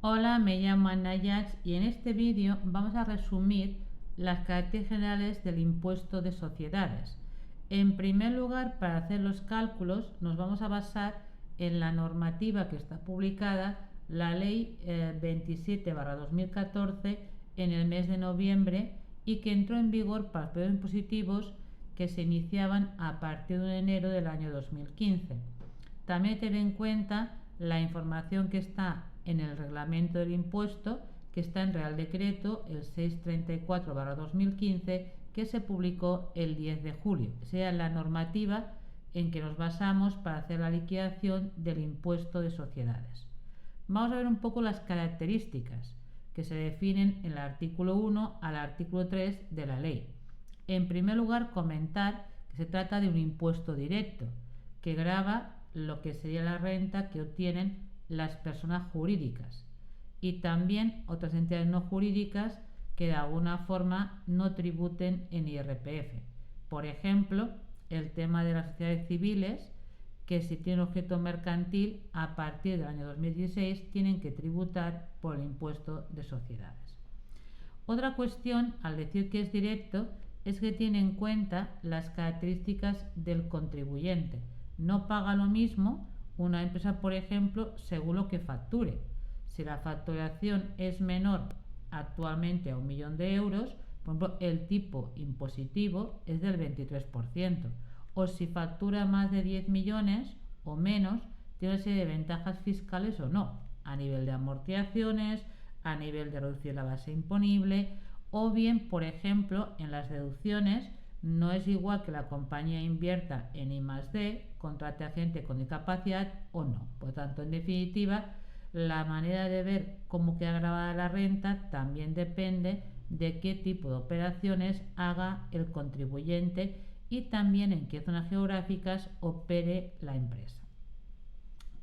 Hola, me llamo Ana Yats y en este vídeo vamos a resumir las características generales del impuesto de sociedades. En primer lugar, para hacer los cálculos nos vamos a basar en la normativa que está publicada, la Ley 27/2014, en el mes de noviembre y que entró en vigor para los periodos impositivos que se iniciaban a partir de enero del año 2015. También tener en cuenta la información que está en el reglamento del impuesto, que está en Real Decreto el 634/2015, que se publicó el 10 de julio. Sea la normativa en que nos basamos para hacer la liquidación del impuesto de sociedades. Vamos a ver un poco las características que se definen en el artículo 1 al artículo 3 de la ley. En primer lugar, comentar que se trata de un impuesto directo que grava lo que sería la renta que obtienen las personas jurídicas y también otras entidades no jurídicas que de alguna forma no tributen en IRPF. Por ejemplo, el tema de las sociedades civiles, que si tienen objeto mercantil, a partir del año 2016 tienen que tributar por el impuesto de sociedades. Otra cuestión, al decir que es directo, es que tiene en cuenta las características del contribuyente. No paga lo mismo una empresa, por ejemplo, según lo que facture. Si la facturación es menor actualmente a 1.000.000 de euros, por ejemplo, el tipo impositivo es del 23%. O si factura más de 10 millones o menos, tiene una serie de ventajas fiscales o no, a nivel de amortizaciones, a nivel de reducir la base imponible, o bien, por ejemplo, en las deducciones no es igual que la compañía invierta en I+D, contrate a gente con discapacidad o no. Por tanto, en definitiva, la manera de ver cómo queda grabada la renta también depende de qué tipo de operaciones haga el contribuyente y también en qué zonas geográficas opere la empresa.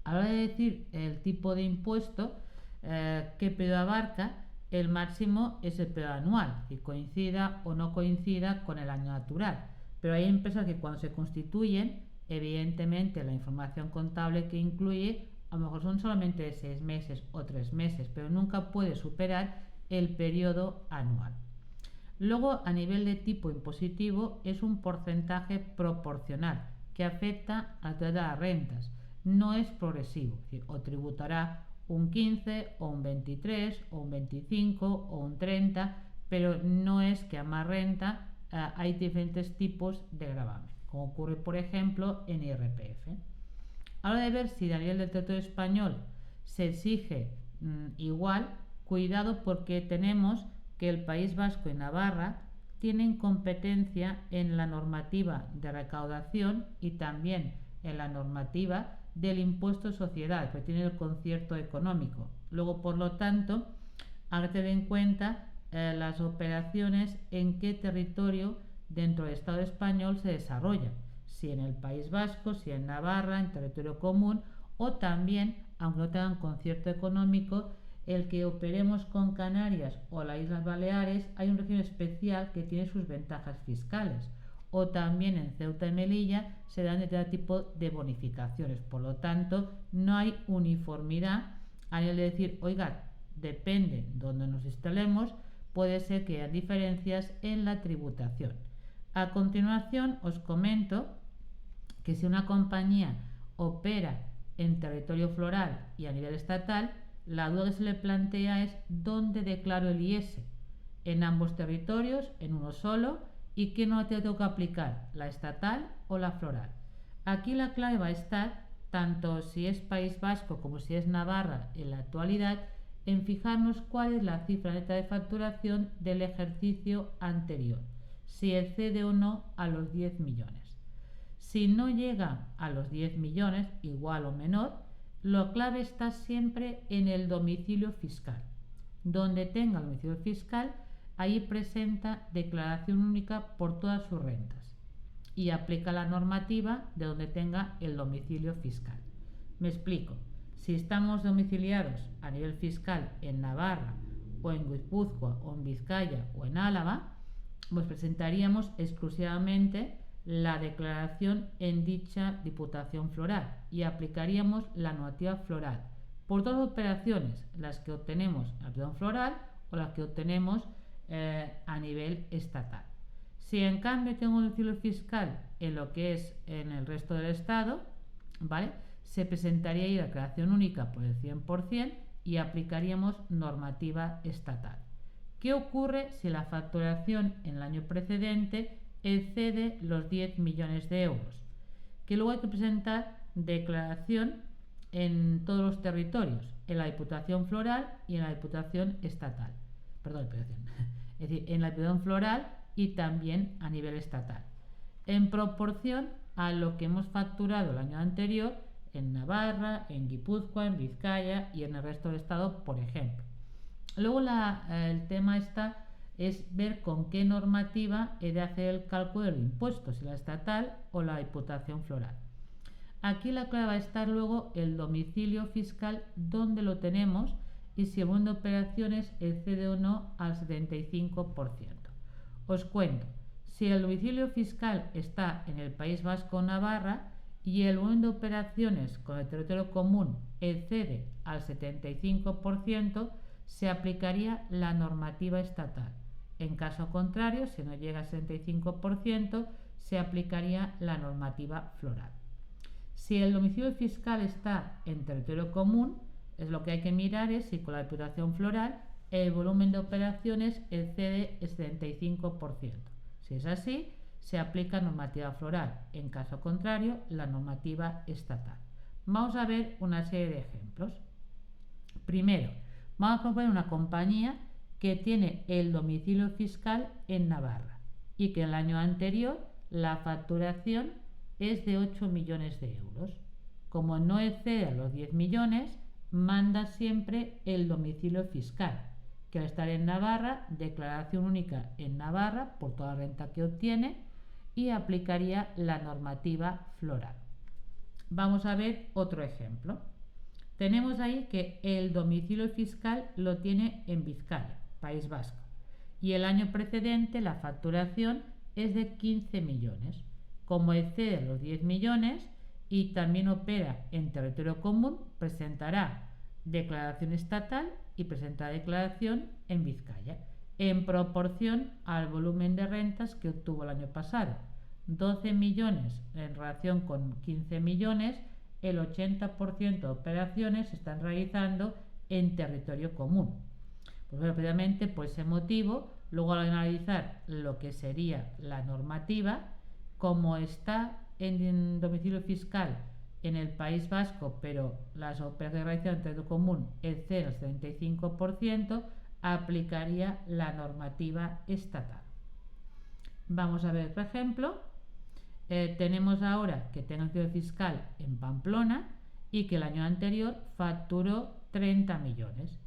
A la hora de decir el tipo de impuesto, qué periodo abarca, el máximo es el periodo anual, que coincida o no coincida con el año natural. Pero hay empresas que cuando se constituyen, evidentemente la información contable que incluye a lo mejor son solamente de 6 meses o 3 meses, pero nunca puede superar el periodo anual. Luego, a nivel de tipo impositivo, es un porcentaje proporcional que afecta a todas las rentas. No es progresivo, es decir, o tributará un 15 o un 23 o un 25 o un 30, pero no es que a más renta hay diferentes tipos de gravamen, como ocurre por ejemplo en IRPF. A la hora de ver si a nivel del territorio español se exige igual, cuidado porque tenemos que el País Vasco y Navarra tienen competencia en la normativa de recaudación y también en la normativa del impuesto de sociedades, que tiene el concierto económico. Luego, por lo tanto, hay que tener en cuenta las operaciones en qué territorio dentro del Estado español se desarrolla, si en el País Vasco, si en Navarra, en territorio común, o también, aunque no tengan concierto económico, el que operemos con Canarias o las Islas Baleares, hay un régimen especial que tiene sus ventajas fiscales. O también en Ceuta y Melilla se dan determinado tipo de bonificaciones. Por lo tanto, no hay uniformidad a nivel de decir, oiga, depende donde nos instalemos, puede ser que haya diferencias en la tributación. A continuación, os comento que si una compañía opera en territorio foral y a nivel estatal, la duda que se le plantea es dónde declaro el IS, en ambos territorios, en uno solo, y qué normativa tengo que aplicar, la estatal o la foral. Aquí la clave va a estar, tanto si es País Vasco como si es Navarra en la actualidad, en fijarnos cuál es la cifra neta de facturación del ejercicio anterior, si excede o no a los 10 millones. Si no llega a los 10 millones, igual o menor, la clave está siempre en el domicilio fiscal. Donde tenga el domicilio fiscal, ahí presenta declaración única por todas sus rentas y aplica la normativa de donde tenga el domicilio fiscal. Me explico. Si estamos domiciliados a nivel fiscal en Navarra o en Guipúzcoa o en Vizcaya o en Álava, pues presentaríamos exclusivamente la declaración en dicha diputación foral y aplicaríamos la normativa foral. por todas operaciones, las que obtenemos a nivel floral o las que obtenemos a nivel estatal. Si en cambio tengo un domicilio fiscal en lo que es en el resto del estado, ¿vale?, se presentaría ahí la declaración única por el 100% y aplicaríamos normativa estatal. ¿Qué ocurre si la facturación en el año precedente excede los 10 millones de euros? Que luego hay que presentar declaración en todos los territorios, en la Diputación Foral y en la Diputación Estatal. Perdón, es decir, en la Diputación Foral y también a nivel estatal, en proporción a lo que hemos facturado el año anterior en Navarra, en Guipúzcoa, en Vizcaya y en el resto del estado, por ejemplo. Luego el tema es ver con qué normativa he de hacer el cálculo del impuesto, si la estatal o la Diputación Foral. Aquí la clave va a estar luego el domicilio fiscal, donde lo tenemos y si el volumen de operaciones excede o no al 75%. Os cuento, si el domicilio fiscal está en el País Vasco o Navarra y el volumen de operaciones con el territorio común excede al 75%, se aplicaría la normativa estatal. En caso contrario, si no llega al 75%, se aplicaría la normativa foral. Si el domicilio fiscal está en territorio común, es lo que hay que mirar es si con la Diputación Foral el volumen de operaciones excede el 75%. Si es así, se aplica normativa foral. En caso contrario, la normativa estatal. Vamos a ver una serie de ejemplos. Primero, vamos a proponer una compañía que tiene el domicilio fiscal en Navarra y que el año anterior la facturación es de 8 millones de euros. Como no excede a los 10 millones, manda siempre el domicilio fiscal, que al estar en Navarra, declaración única en Navarra por toda renta que obtiene y aplicaría la normativa foral. Vamos a ver otro ejemplo. Tenemos ahí que el domicilio fiscal lo tiene en Vizcaya, País Vasco, y el año precedente la facturación es de 15 millones. Como excede los 10 millones y también opera en territorio común, presentará declaración estatal y presentará declaración en Vizcaya, en proporción al volumen de rentas que obtuvo el año pasado. 12 millones en relación con 15 millones, el 80% de operaciones se están realizando en territorio común. Pues bueno, precisamente por ese motivo, luego al analizar lo que sería la normativa, como está en domicilio fiscal en el País Vasco, pero las operaciones realizadas en territorio común exceden el 75%, aplicaría la normativa estatal. Vamos a ver otro ejemplo. Tenemos ahora que tengo domicilio fiscal en Pamplona y que el año anterior facturó 30 millones.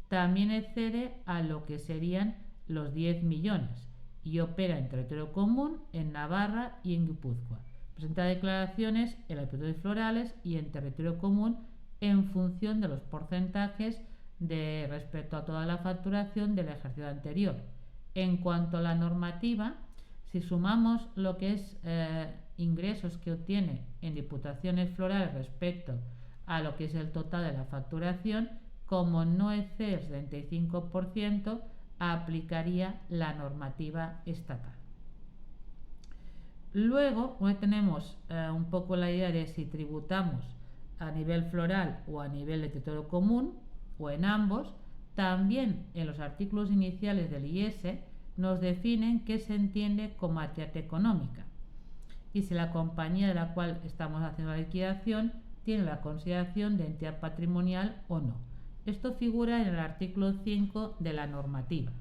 También excede a lo que serían los 10 millones y opera en territorio común en Navarra y en Guipúzcoa. Presenta declaraciones en las Diputaciones Forales y en territorio común en función de los porcentajes de respecto a toda la facturación del ejercicio anterior. En cuanto a la normativa, si sumamos lo que es ingresos que obtiene en Diputaciones Forales respecto a lo que es el total de la facturación, como no excede el 75%, aplicaría la normativa estatal. Luego, tenemos un poco la idea de si tributamos a nivel foral o a nivel de territorio común o en ambos, también en los artículos iniciales del IS nos definen qué se entiende como actividad económica y si la compañía de la cual estamos haciendo la liquidación tiene la consideración de entidad patrimonial o no. Esto figura en el artículo 5 de la normativa.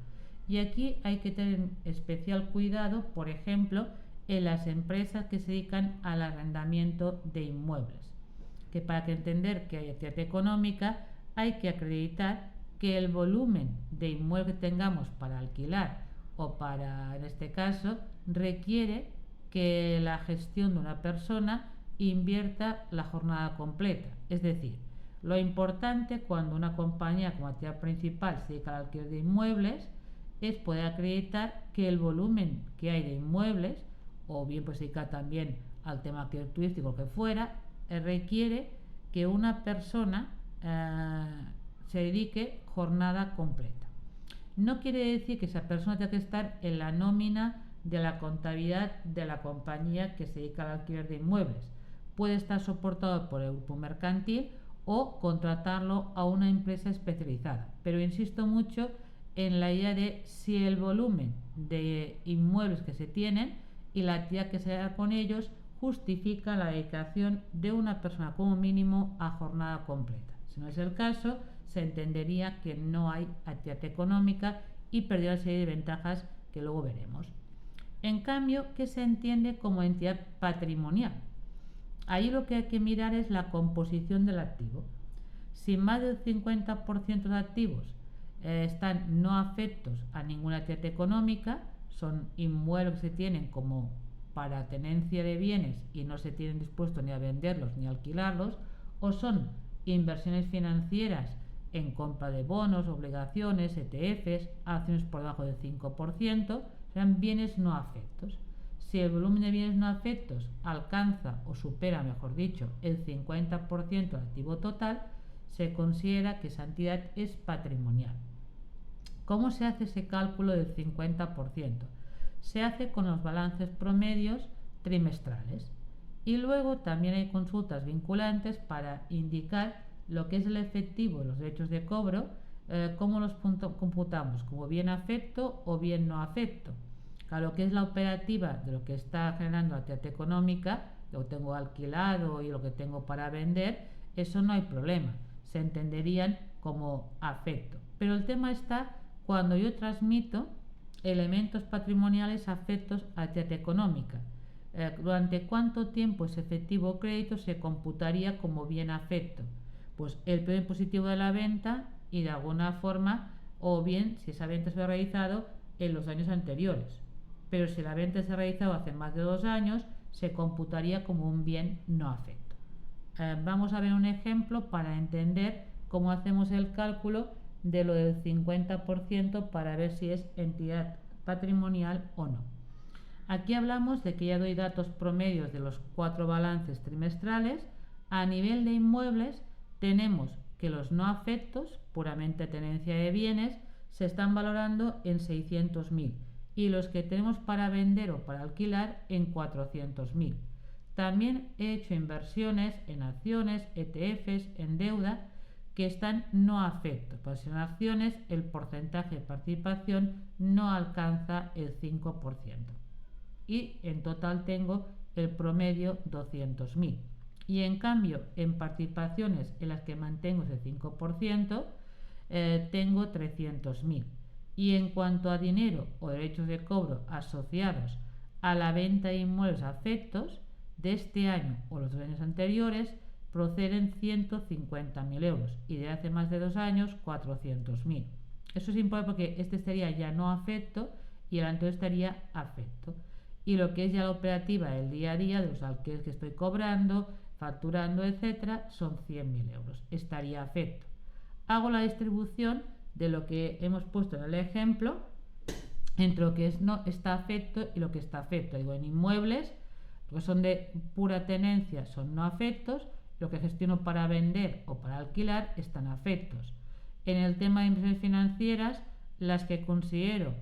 Y aquí hay que tener especial cuidado, por ejemplo, en las empresas que se dedican al arrendamiento de inmuebles. Que para entender que hay actividad económica hay que acreditar que el volumen de inmuebles que tengamos para alquilar o para, en este caso, requiere que la gestión de una persona invierta la jornada completa. Es decir, lo importante cuando una compañía como actividad principal se dedica al alquiler de inmuebles es poder acreditar que el volumen que hay de inmuebles, o bien pues se dedica también al tema turístico que fuera, requiere que una persona se dedique jornada completa. No quiere decir que esa persona tenga que estar en la nómina de la contabilidad de la compañía que se dedica al alquiler de inmuebles. Puede estar soportado por el grupo mercantil o contratarlo a una empresa especializada. Pero insisto mucho en la idea de si el volumen de inmuebles que se tienen y la actividad que se haga con ellos justifica la dedicación de una persona como mínimo a jornada completa. Si no es el caso, se entendería que no hay actividad económica y perderá una serie de ventajas que luego veremos. En cambio, ¿qué se entiende como entidad patrimonial? Ahí lo que hay que mirar es la composición del activo. Si más del 50% de activos están no afectos a ninguna actividad económica, son inmuebles que se tienen como para tenencia de bienes y no se tienen dispuestos ni a venderlos ni a alquilarlos, o son inversiones financieras en compra de bonos, obligaciones, ETFs, acciones por debajo del 5%, serán bienes no afectos. Si el volumen de bienes no afectos alcanza o supera, mejor dicho, el 50% del activo total, se considera que esa entidad es patrimonial. ¿Cómo se hace ese cálculo del 50%? Se hace con los balances promedios trimestrales. Y luego también hay consultas vinculantes para indicar lo que es el efectivo de los derechos de cobro, cómo los computamos, como bien afecto o bien no afecto. A lo que es la operativa de lo que está generando la actividad económica, lo que tengo alquilado y lo que tengo para vender, eso no hay problema, se entenderían como afecto. Pero el tema está cuando yo transmito elementos patrimoniales afectos a la actividad económica. ¿Durante cuánto tiempo ese efectivo o crédito se computaría como bien afecto? Pues el periodo positivo de la venta y de alguna forma, o bien si esa venta se ha realizado en los años anteriores. Pero si la venta se ha realizado hace más de 2 años, se computaría como un bien no afecto. Vamos a ver un ejemplo para entender cómo hacemos el cálculo de lo del 50% para ver si es entidad patrimonial o no. Aquí hablamos de que ya doy datos promedios de los 4 balances trimestrales. A nivel de inmuebles tenemos que los no afectos, puramente tenencia de bienes, se están valorando en 600.000 y los que tenemos para vender o para alquilar en 400.000. También he hecho inversiones en acciones, ETFs, en deuda que están no afectos. Pues en acciones el porcentaje de participación no alcanza el 5%. Y en total tengo el promedio 200.000. Y en cambio, en participaciones en las que mantengo ese 5%, tengo 300.000. Y en cuanto a dinero o derechos de cobro asociados a la venta de inmuebles afectos, de este año o los 2 años anteriores, proceden 150.000 euros y de hace más de 2 años 400.000. Eso es importante porque este estaría ya no afecto y el anterior estaría afecto. Y lo que es ya la operativa del día a día, de los alquileres que estoy cobrando, facturando, etcétera, son 100.000 euros. Estaría afecto. Hago la distribución de lo que hemos puesto en el ejemplo entre lo que es no está afecto y lo que está afecto. Digo, en inmuebles, lo que son de pura tenencia son no afectos, lo que gestiono para vender o para alquilar están afectos. En el tema de inversiones financieras, las que considero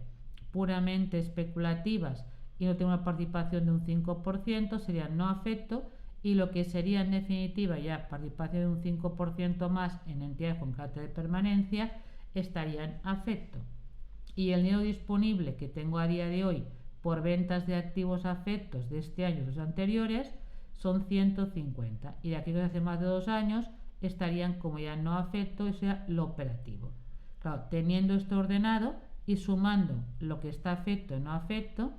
puramente especulativas y no tengo una participación de un 5% serían no afecto, y lo que sería en definitiva ya participación de un 5% más en entidades con carácter de permanencia estarían afecto. Y el dinero disponible que tengo a día de hoy por ventas de activos afectos de este año y los anteriores son 150, y de aquí a hace más de 2 años estarían como ya no afecto, o sea, lo operativo. Claro, teniendo esto ordenado y sumando lo que está afecto y no afecto,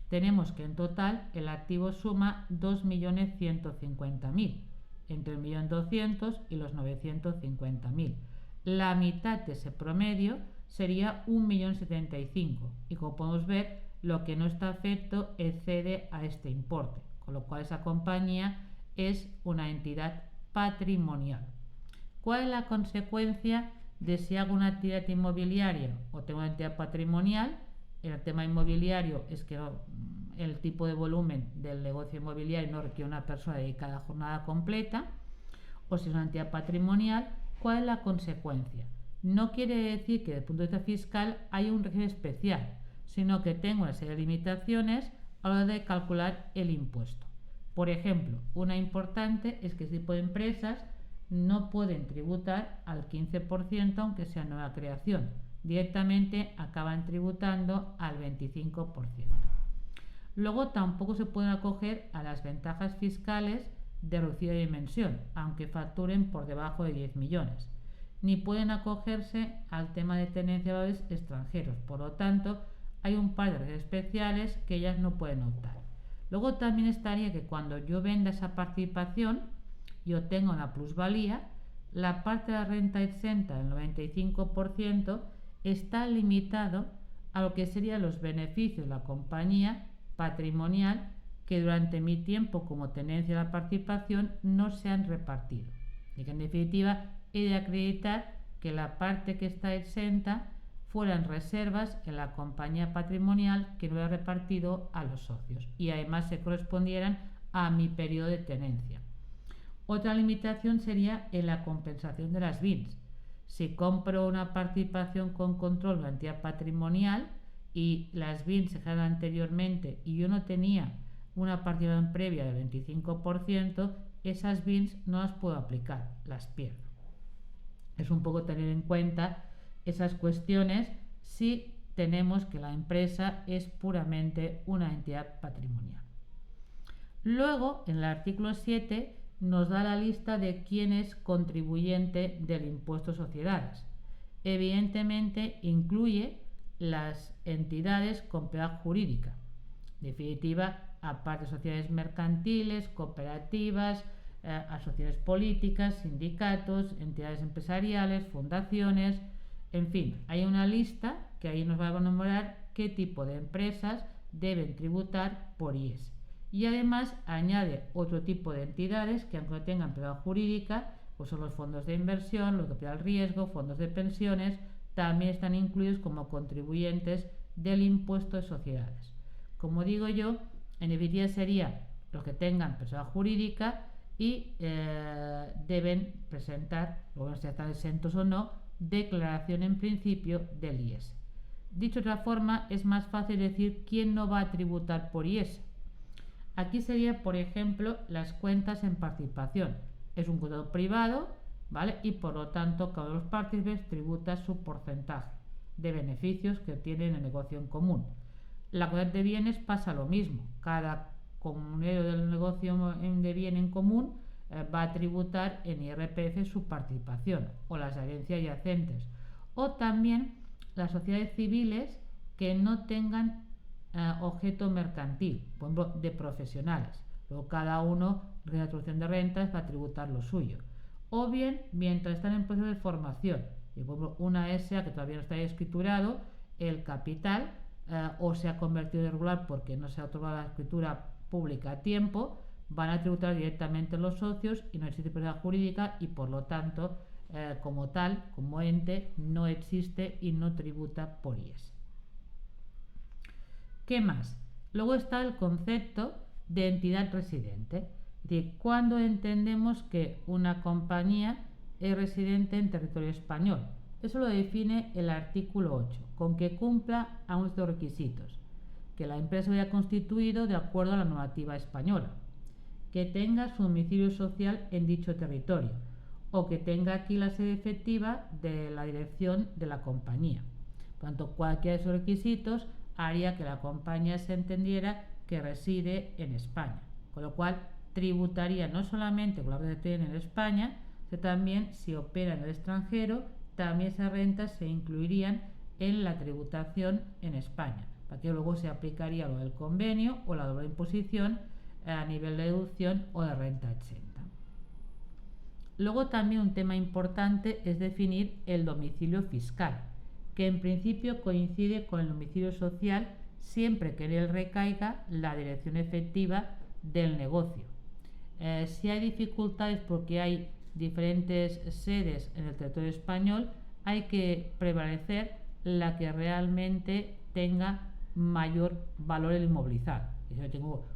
tenemos que en total el activo suma 2.150.000, entre el 1.200.000 y los 950.000. La mitad de ese promedio sería 1.075.000 y como podemos ver, lo que no está afecto excede a este importe, con lo cual esa compañía es una entidad patrimonial. ¿Cuál es la consecuencia de si hago una actividad inmobiliaria o tengo una entidad patrimonial? El tema inmobiliario es que el tipo de volumen del negocio inmobiliario no requiere una persona dedicada a jornada completa, o si es una entidad patrimonial, ¿Cuál es la consecuencia? No quiere decir que desde el punto de vista fiscal hay un régimen especial, sino que tengo una serie de limitaciones a la hora de calcular el impuesto. Por ejemplo, una importante es que este tipo de empresas no pueden tributar al 15% aunque sea nueva creación. Directamente acaban tributando al 25%. Luego tampoco se pueden acoger a las ventajas fiscales de reducida dimensión, aunque facturen por debajo de 10 millones. Ni pueden acogerse al tema de tenencia de valores extranjeros. Por lo tanto, hay un par de reglas especiales que ellas no pueden optar. Luego también estaría que cuando yo venda esa participación y obtenga una plusvalía, la parte de la renta exenta del 95% está limitado a lo que serían los beneficios de la compañía patrimonial que durante mi tiempo como tenencia de la participación no se han repartido. Y que en definitiva he de acreditar que la parte que está exenta fueran reservas en la compañía patrimonial que no he repartido a los socios y además se correspondieran a mi periodo de tenencia. Otra limitación sería en la compensación de las BINs. Si compro una participación con control de entidad patrimonial y las BINs se generan anteriormente y yo no tenía una participación previa del 25%, esas BINs no las puedo aplicar, las pierdo. Es un poco tener en cuenta esas cuestiones si tenemos que la empresa es puramente una entidad patrimonial. Luego, en el artículo 7, nos da la lista de quién es contribuyente del impuesto a sociedades. Evidentemente, incluye las entidades con propiedad jurídica. En definitiva, aparte de sociedades mercantiles, cooperativas, asociaciones políticas, sindicatos, entidades empresariales, fundaciones, en fin, hay una lista que ahí nos va a nombrar qué tipo de empresas deben tributar por IES. Y además añade otro tipo de entidades que aunque no tengan propiedad jurídica, pues son los fondos de inversión, los de capital riesgo, fondos de pensiones, también están incluidos como contribuyentes del impuesto de sociedades. Como digo yo, en definitiva sería los que tengan persona jurídica y deben presentar, luego si están exentos o no, declaración en principio del IES. Dicho de otra forma, es más fácil decir quién no va a tributar por IES. Aquí sería, por ejemplo, las cuentas en participación. Es un contrato privado, ¿vale? Y por lo tanto, cada uno de los partícipes tributa su porcentaje de beneficios que obtienen en el negocio en común. La comunidad de bienes pasa lo mismo. Cada comunero del negocio de bien en común va a tributar en IRPF su participación o las herencias yacentes. O también las sociedades civiles que no tengan objeto mercantil, por ejemplo, de profesionales. Luego cada uno, en la introducción de rentas, va a tributar lo suyo. O bien, mientras están en proceso de formación, y por ejemplo, una SA que todavía no está escriturado, el capital o se ha convertido en irregular porque no se ha otorgado la escritura pública a tiempo, van a tributar directamente los socios y no existe personalidad jurídica y por lo tanto, como tal, como ente, no existe y no tributa por IES. ¿Qué más? Luego está el concepto de entidad residente. Es decir, cuando entendemos que una compañía es residente en territorio español. Eso lo define el artículo 8, con que cumpla a unos requisitos. Que la empresa haya constituido de acuerdo a la normativa española. Que tenga su domicilio social en dicho territorio. O que tenga aquí la sede efectiva de la dirección de la compañía. Por tanto, cualquiera de esos requisitos haría que la compañía se entendiera que reside en España, con lo cual tributaría no solamente con la renta en España, sino también si opera en el extranjero, también esas rentas se incluirían en la tributación en España, para que luego se aplicaría lo del convenio o la doble imposición a nivel de deducción o de renta exenta. Luego también un tema importante es definir el domicilio fiscal, que en principio coincide con el domicilio social siempre que en él recaiga la dirección efectiva del negocio. Si hay dificultades porque hay diferentes sedes en el territorio español, hay que prevalecer la que realmente tenga mayor valor el inmovilizado. Yo tengo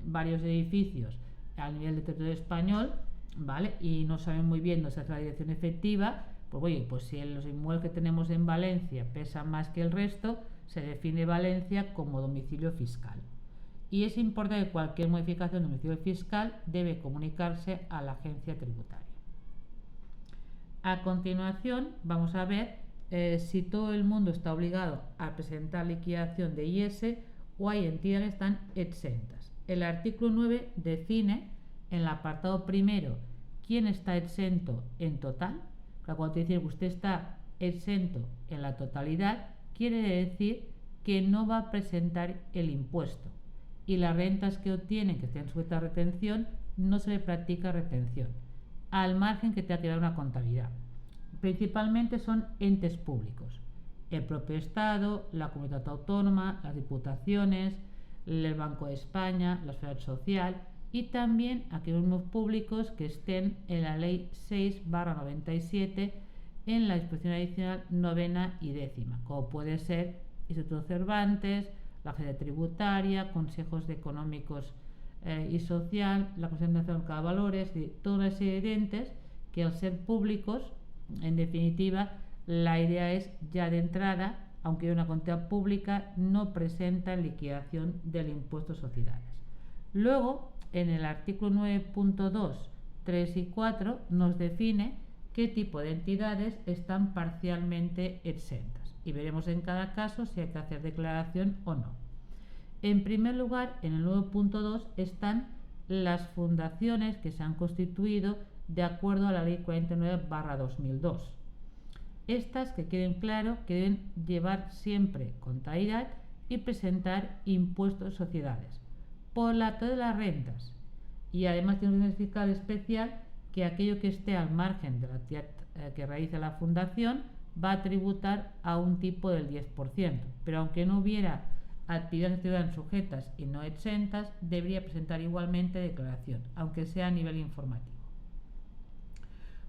varios edificios a nivel del territorio español ¿vale? Y no saben muy bien dónde está la dirección efectiva, pues oye, pues si los inmuebles que tenemos en Valencia pesan más que el resto, se define Valencia como domicilio fiscal. Y es importante que cualquier modificación de domicilio fiscal debe comunicarse a la agencia tributaria. A continuación vamos a ver si todo el mundo está obligado a presentar liquidación de IS o hay entidades que están exentas. El artículo 9 define en el apartado primero quién está exento en total. Cuando te dice que usted está exento en la totalidad, quiere decir que no va a presentar el impuesto y las rentas que obtienen que estén sujetas a retención no se le practica retención, al margen que tenga que dar una contabilidad. Principalmente son entes públicos, el propio Estado, la comunidad autónoma, las diputaciones, el Banco de España, la Seguridad Social y también aquellos mismos públicos que estén en la Ley 6/97 en la disposición adicional 9ª y 10ª, como puede ser Instituto Cervantes, la Agencia Tributaria, Consejos Económicos y Social, la Comisión Nacional de Valores, toda una serie de entes que al ser públicos, en definitiva, la idea es ya de entrada, aunque hay una contabilidad pública, no presenta liquidación del impuesto a sociedades. Luego, en el artículo 9.2, 3 y 4 nos define qué tipo de entidades están parcialmente exentas y veremos en cada caso si hay que hacer declaración o no. En primer lugar, en el 9.2 están las fundaciones que se han constituido de acuerdo a la Ley 49/2002. Estas, que queden claro, que deben llevar siempre contabilidad y presentar impuestos de sociedades por la totalidad de las rentas, y además tiene un régimen fiscal especial que aquello que esté al margen de la actividad que realiza la fundación va a tributar a un tipo del 10%, pero aunque no hubiera actividades que estuvieran sujetas y no exentas, debería presentar igualmente declaración, aunque sea a nivel informativo.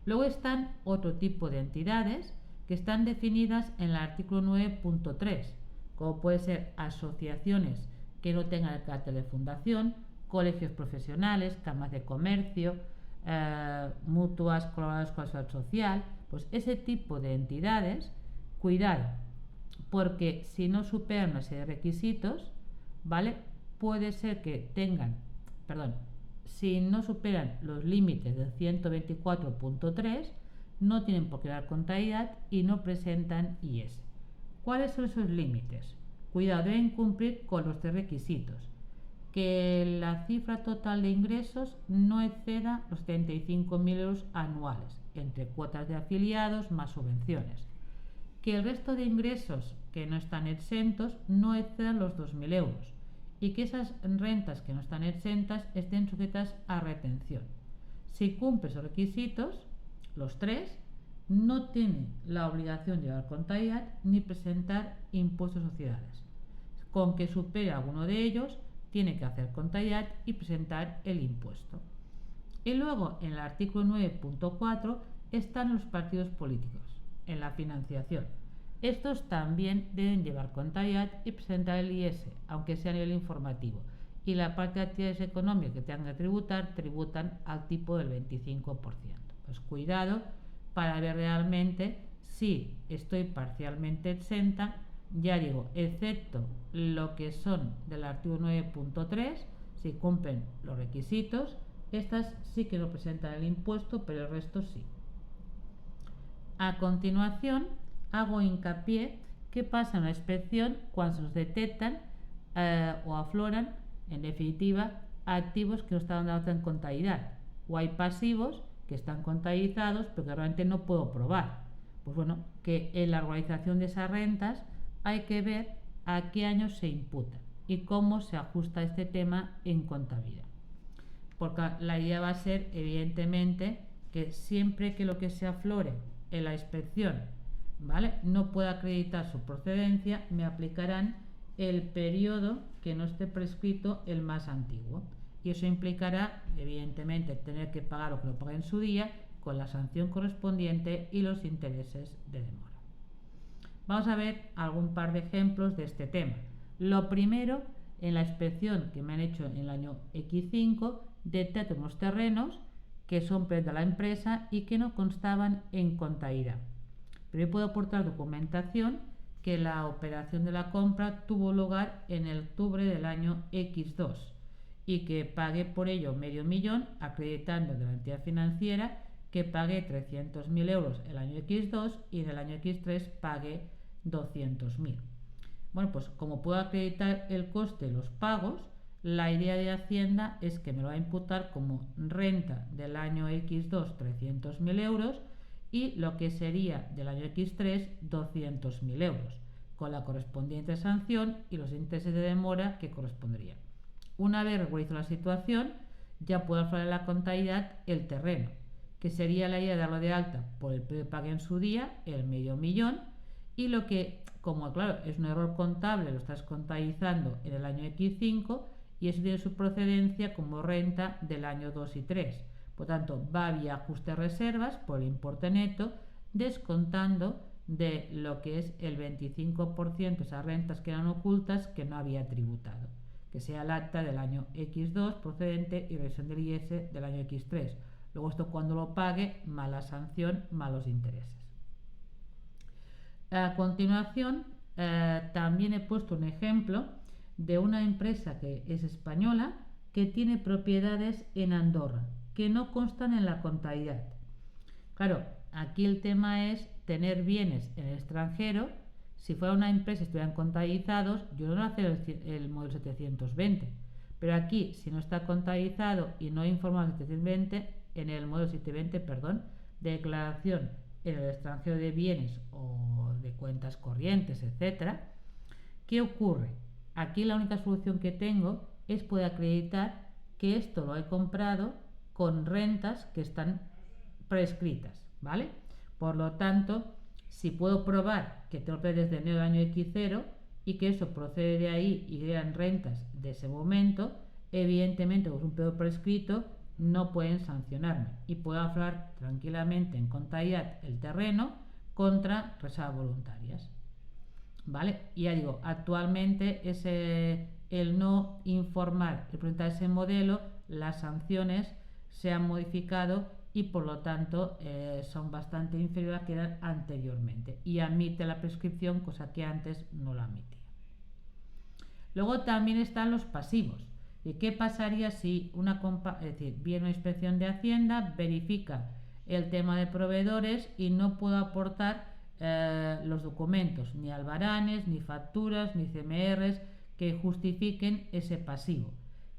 Luego están otro tipo de entidades que están definidas en el artículo 9.3, como puede ser asociaciones que no tengan el carácter de fundación, colegios profesionales, cámaras de comercio, mutuas colaboradoras con la seguridad social. Pues ese tipo de entidades, cuidado, porque si no superan una serie de requisitos, ¿vale? Puede ser que tengan, si no superan los límites del 124.3, no tienen por qué dar contabilidad y no presentan IS. ¿Cuáles son esos límites? Cuidado, deben cumplir con los 3 requisitos. Que la cifra total de ingresos no exceda los 35.000 euros anuales, entre cuotas de afiliados más subvenciones. Que el resto de ingresos que no están exentos no excedan los 2.000 euros y que esas rentas que no están exentas estén sujetas a retención. Si cumple esos requisitos, los 3, no tiene la obligación de llevar contabilidad ni presentar impuestos a sociedades. Con que supere alguno de ellos, tiene que hacer contabilidad y presentar el impuesto. Y luego, en el artículo 9.4, están los partidos políticos, en la financiación. Estos también deben llevar contabilidad y presentar el IS, aunque sea a nivel informativo. Y la parte de actividades económicas que tengan que tributar, tributan al tipo del 25%. Pues cuidado para ver realmente si estoy parcialmente exenta, ya digo, excepto lo que son del artículo 9.3, si cumplen los requisitos, estas sí que no presentan el impuesto, pero el resto sí. A continuación, hago hincapié qué pasa en la inspección cuando se nos detectan o afloran, en definitiva, activos que no están dados en contabilidad, o hay pasivos que están contabilizados pero que realmente no puedo probar. Pues bueno, que en la organización de esas rentas hay que ver a qué año se imputan y cómo se ajusta este tema en contabilidad. Porque la idea va a ser, evidentemente, que siempre que lo que se aflore en la inspección, ¿vale?, no pueda acreditar su procedencia, me aplicarán el periodo que no esté prescrito, el más antiguo. Y eso implicará, evidentemente, tener que pagar lo que lo pagué en su día, con la sanción correspondiente y los intereses de demora. Vamos a ver algún par de ejemplos de este tema. Lo primero, en la inspección que me han hecho en el año X5, detecto unos terrenos que son de la empresa y que no constaban en contabilidad. Pero yo puedo aportar documentación que la operación de la compra tuvo lugar en el octubre del año X2 y que pagué por ello medio millón, acreditando de la entidad financiera que pagué 300.000 euros el año X2 y en el año X3 pagué 200.000. Bueno, pues como puedo acreditar el coste de los pagos, la idea de Hacienda es que me lo va a imputar como renta del año X2 300.000 euros y lo que sería del año X3 200.000 euros, con la correspondiente sanción y los intereses de demora que corresponderían. Una vez regularizo la situación, ya puedo aflorar en la contabilidad el terreno, que sería la idea de darlo de alta por el precio que pagué en su día, el medio millón, y lo que, como claro, es un error contable, lo estás contabilizando en el año X5 y eso tiene su procedencia como renta del año 2 y 3. Por tanto, va vía ajuste de reservas por el importe neto, descontando de lo que es el 25% esas rentas que eran ocultas que no había tributado, que sea el acta del año X2 procedente y revisión del IS del año X3. Luego esto cuando lo pague, más la sanción, más los intereses. A continuación, también he puesto un ejemplo de una empresa que es española que tiene propiedades en Andorra que no constan en la contabilidad. Claro, aquí el tema es tener bienes en el extranjero. Si fuera una empresa y estuvieran contabilizados, yo no voy a hacer el modelo 720. Pero aquí, si no está contabilizado y no he informado en el modelo 720, declaración en el extranjero de bienes o de cuentas corrientes, etcétera, ¿qué ocurre? Aquí la única solución que tengo es poder acreditar que esto lo he comprado con rentas que están prescritas, ¿vale? Por lo tanto, si puedo probar que tengo desde enero del año X0 y que eso procede de ahí y eran rentas de ese momento, evidentemente con un periodo prescrito no pueden sancionarme y puedo aflorar tranquilamente en contabilidad el terreno contra reservas voluntarias, ¿vale? Y ya digo, actualmente el no informar y presentar ese modelo, las sanciones se han modificado y por lo tanto son bastante inferiores a las que eran anteriormente y admite la prescripción, cosa que antes no la admitía. Luego también están los pasivos. ¿Y qué pasaría si viene una inspección de Hacienda, verifica el tema de proveedores y no puedo aportar los documentos, ni albaranes, ni facturas, ni CMRs que justifiquen ese pasivo?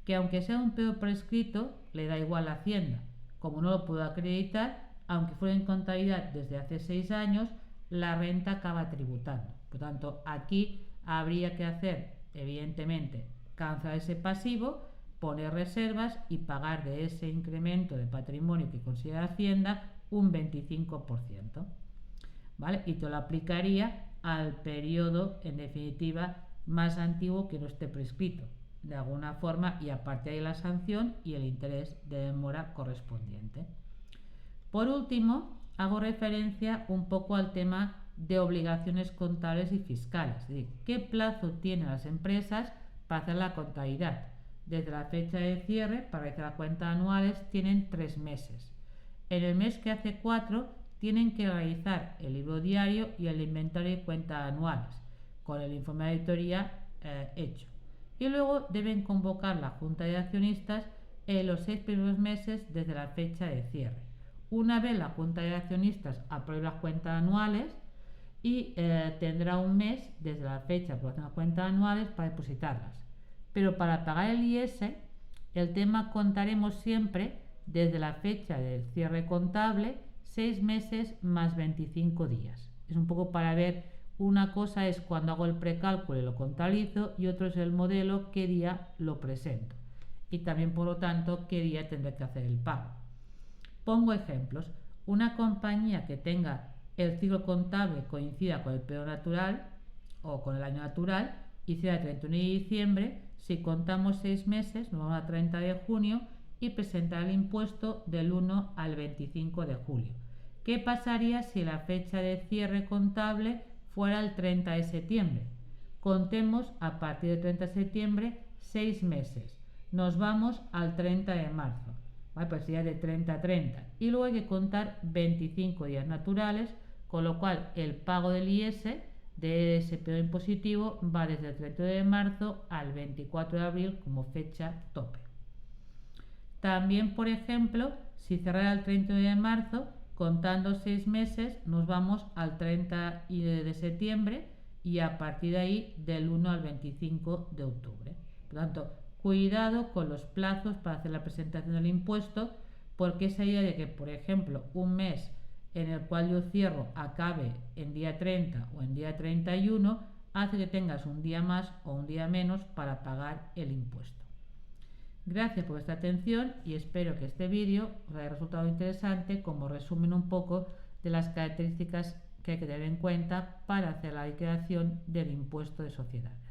Que aunque sea un periodo prescrito, le da igual a Hacienda. Como no lo puedo acreditar, aunque fuera en contabilidad desde hace 6 años, la renta acaba tributando. Por tanto, aquí habría que hacer, evidentemente, cancelar ese pasivo, poner reservas y pagar de ese incremento de patrimonio que considera Hacienda un 25%. ¿Vale? Y te lo aplicaría al periodo, en definitiva, más antiguo que no esté prescrito, de alguna forma, y aparte hay la sanción y el interés de demora correspondiente. Por último, hago referencia un poco al tema de obligaciones contables y fiscales, es decir, qué plazo tienen las empresas para hacer la contabilidad. Desde la fecha de cierre para realizar las cuentas anuales tienen 3 meses. En el mes que hace 4 tienen que realizar el libro diario y el inventario de cuentas anuales con el informe de auditoría hecho. Y luego deben convocar la junta de accionistas en los 6 primeros meses desde la fecha de cierre. Una vez la junta de accionistas apruebe las cuentas anuales y tendrá un mes desde la fecha de aprobación de las cuentas anuales para depositarlas. Pero para pagar el IS, el tema contaremos siempre desde la fecha del cierre contable 6 meses más 25 días. Es un poco para ver, una cosa es cuando hago el precálculo y lo contabilizo y otro es el modelo, qué día lo presento. Y también, por lo tanto, qué día tendré que hacer el pago. Pongo ejemplos. Una compañía que tenga el ciclo contable coincida con el periodo natural o con el año natural y sea el 31 de diciembre, si contamos 6 meses, nos vamos a 30 de junio y presentar el impuesto del 1 al 25 de julio. ¿Qué pasaría si la fecha de cierre contable fuera el 30 de septiembre? Contemos a partir del 30 de septiembre 6 meses. Nos vamos al 30 de marzo. ¿vale? Pues sería de 30 a 30. Y luego hay que contar 25 días naturales, con lo cual el pago del IS de ese periodo impositivo va desde el 30 de marzo al 24 de abril como fecha tope. También, por ejemplo, si cerrara el 30 de marzo, contando 6 meses, nos vamos al 30 de septiembre y a partir de ahí del 1 al 25 de octubre. Por lo tanto, cuidado con los plazos para hacer la presentación del impuesto, porque esa idea de que, por ejemplo, un mes en el cual yo cierro acabe en día 30 o en día 31, hace que tengas un día más o un día menos para pagar el impuesto. Gracias por vuestra atención y espero que este vídeo os haya resultado interesante como resumen un poco de las características que hay que tener en cuenta para hacer la liquidación del impuesto de sociedades.